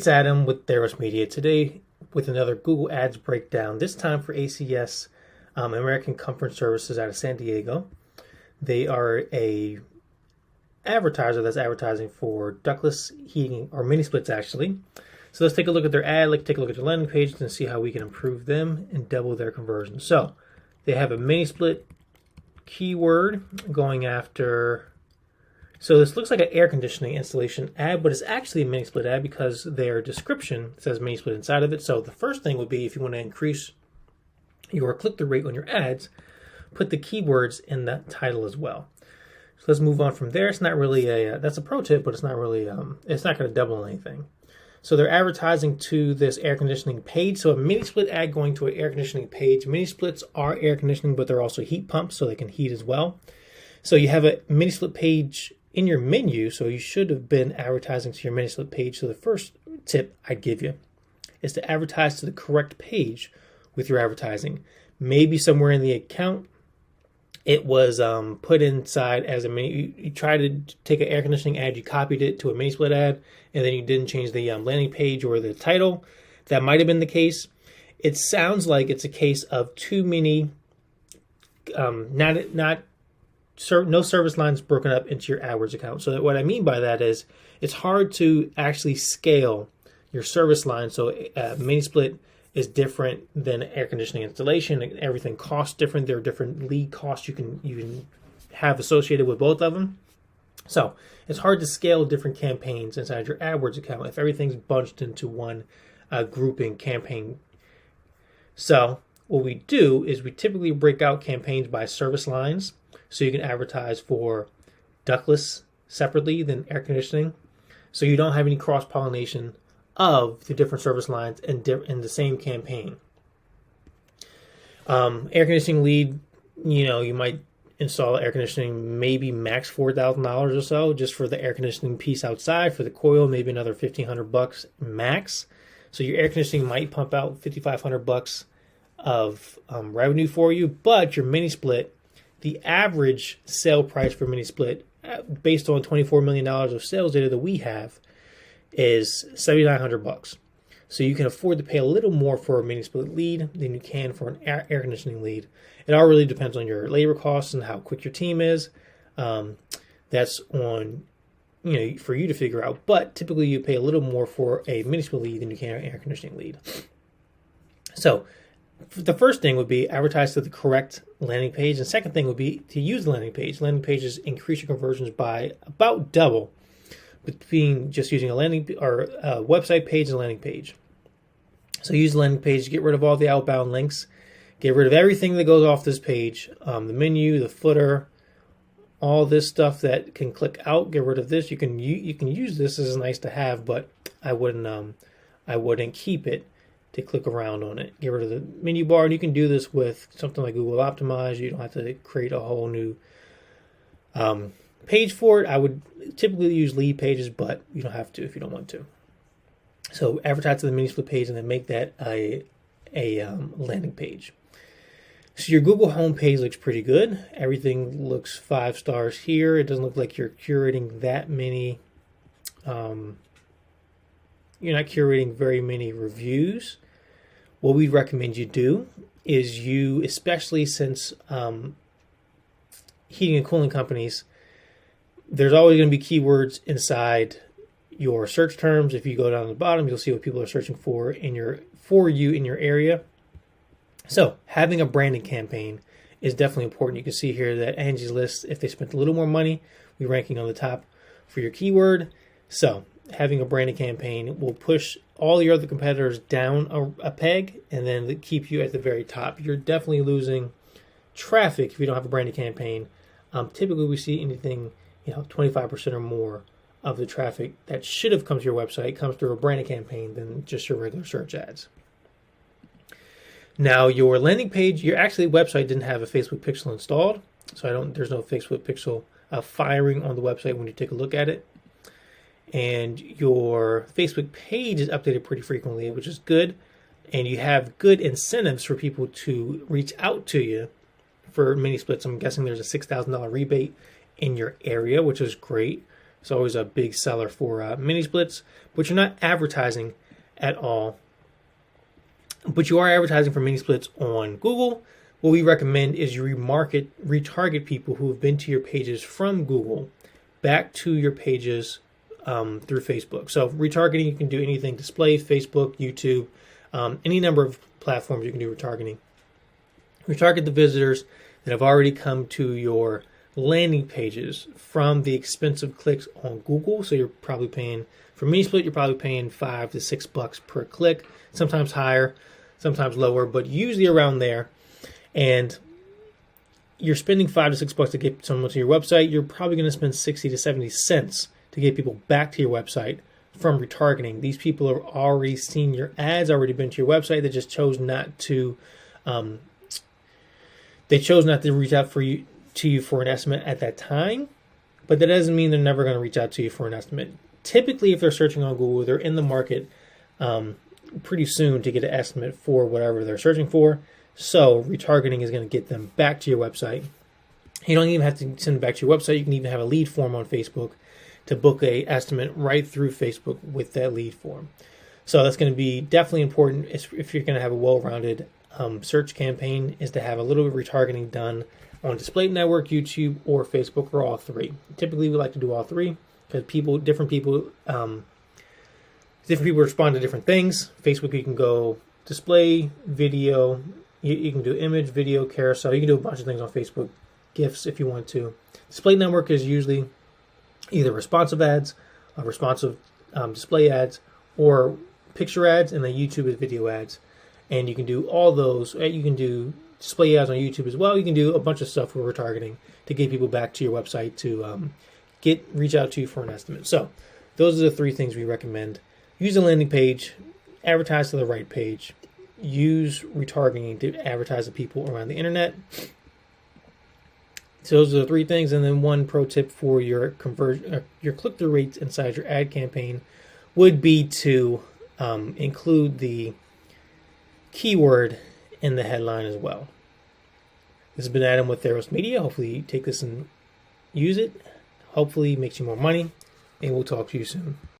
It's Adam with Theros Media today with another Google Ads breakdown, this time for ACS, American Comfort Services out of San Diego. They are a advertiser that's advertising for ductless heating, or mini splits actually. So let's take a look at their ad, let's take a look at their landing page and see how we can improve them and double their conversion. So they have a mini split keyword going after. So this looks like an air conditioning installation ad, but it's actually a mini split ad because their description says mini split inside of it. So the first thing would be, if you want to increase your click-through rate on your ads, put the keywords in that title as well. So let's move on from there. It's not really that's a pro tip, but it's not really, it's not going to double anything. So they're advertising to this air conditioning page. So a mini split ad going to an air conditioning page. Mini splits are air conditioning, but they're also heat pumps, so they can heat as well. So you have a mini split page in your menu, so you should have been advertising to your mini split page. So the first tip I'd give you is to advertise to the correct page with your advertising. Maybe somewhere in the account it was put inside as a mini. You tried to take an air conditioning ad, you copied it to a mini split ad, and then you didn't change the landing page or the title. That might have been the case. It sounds like it's a case of too many, no service lines broken up into your AdWords account. So what I mean by that is it's hard to actually scale your service line. So mini split is different than air conditioning installation. Everything costs different. There are different lead costs you can have associated with both of them. So it's hard to scale different campaigns inside your AdWords account if everything's bunched into one grouping campaign. So what we do is we typically break out campaigns by service lines. So you can advertise for ductless separately than air conditioning. So you don't have any cross-pollination of the different service lines in the same campaign. Air conditioning lead, you might install air conditioning maybe max $4,000 or so just for the air conditioning piece outside. For the coil, maybe another $1,500 max. So your air conditioning might pump out $5,500 of revenue for you, but your mini split, the average sale price for mini split, based on $24 million of sales data that we have, is $7,900. So you can afford to pay a little more for a mini split lead than you can for an air conditioning lead. It all really depends on your labor costs and how quick your team is. That's on for you to figure out. But typically you pay a little more for a mini split lead than you can an air conditioning lead. So the first thing would be advertise to the correct landing page. And the second thing would be to use the landing page. Landing pages increase your conversions by about double between just using a landing or a website page and a landing page. So use the landing page to get rid of all the outbound links, get rid of everything that goes off this page, the menu, the footer, all this stuff that can click out. Get rid of this. You can use this as nice to have, but I wouldn't keep it to click around on it. Get rid of the menu bar, and you can do this with something like Google Optimize. You don't have to create a whole new page for it. I would typically use lead pages, but you don't have to if you don't want to. So advertise to the mini split page and then make that a landing page. So your Google home page looks pretty good. Everything looks 5 stars here. It doesn't look like you're curating that many. You're not curating very many reviews. What we'd recommend you do is especially since heating and cooling companies, there's always going to be keywords inside your search terms. If you go down to the bottom, you'll see what people are searching for in your area. So having a branding campaign is definitely important. You can see here that Angie's List, if they spent a little more money, we're ranking on the top for your keyword. So having a branding campaign will push all your other competitors down a peg and then keep you at the very top. You're definitely losing traffic if you don't have a branding campaign. Typically, we see anything 25% or more of the traffic that should have come to your website comes through a branding campaign than just your regular search ads. Now, your landing page, your actually website didn't have a Facebook pixel installed, so there's no Facebook pixel firing on the website when you take a look at it. And your Facebook page is updated pretty frequently, which is good. And you have good incentives for people to reach out to you for mini splits. I'm guessing there's a $6,000 rebate in your area, which is great. It's always a big seller for mini splits, but you're not advertising at all. But you are advertising for mini splits on Google. What we recommend is you retarget people who have been to your pages from Google back to your pages through Facebook. So retargeting, you can do anything: display, Facebook, YouTube, any number of platforms you can do retargeting. Retarget the visitors that have already come to your landing pages from the expensive clicks on Google. So you're probably paying for mini split, you're probably paying $5 to $6 per click, sometimes higher, sometimes lower, but usually around there. And you're spending $5 to $6 to get someone to your website. You're probably going to spend 60 to 70 cents to get people back to your website from retargeting. These people have already seen your ads, already been to your website. They just chose not to. They chose not to reach out to you for an estimate at that time, but that doesn't mean they're never going to reach out to you for an estimate. Typically, if they're searching on Google, they're in the market pretty soon to get an estimate for whatever they're searching for. So retargeting is going to get them back to your website. You don't even have to send them back to your website. You can even have a lead form on Facebook to book a estimate right through Facebook with that lead form. So that's going to be definitely important if you're going to have a well-rounded search campaign, is to have a little bit of retargeting done on display network, YouTube, or Facebook, or all three. Typically, we like to do all three because different people respond to different things. Facebook, you can go display, video. You can do image, video, carousel. You can do a bunch of things on Facebook. GIFs if you want to. Display network is usually either responsive ads, responsive display ads, or picture ads, and then YouTube is video ads. And you can do all those. You can do display ads on YouTube as well. You can do a bunch of stuff for retargeting to get people back to your website to reach out to you for an estimate. So those are the three things we recommend. Use a landing page, advertise to the right page, use retargeting to advertise to people around the internet. So those are the three things. And then one pro tip for your conversion, your click-through rates inside your ad campaign would be to include the keyword in the headline as well. This has been Adam with Theros Media. Hopefully you take this and use it. Hopefully it makes you more money, and we'll talk to you soon.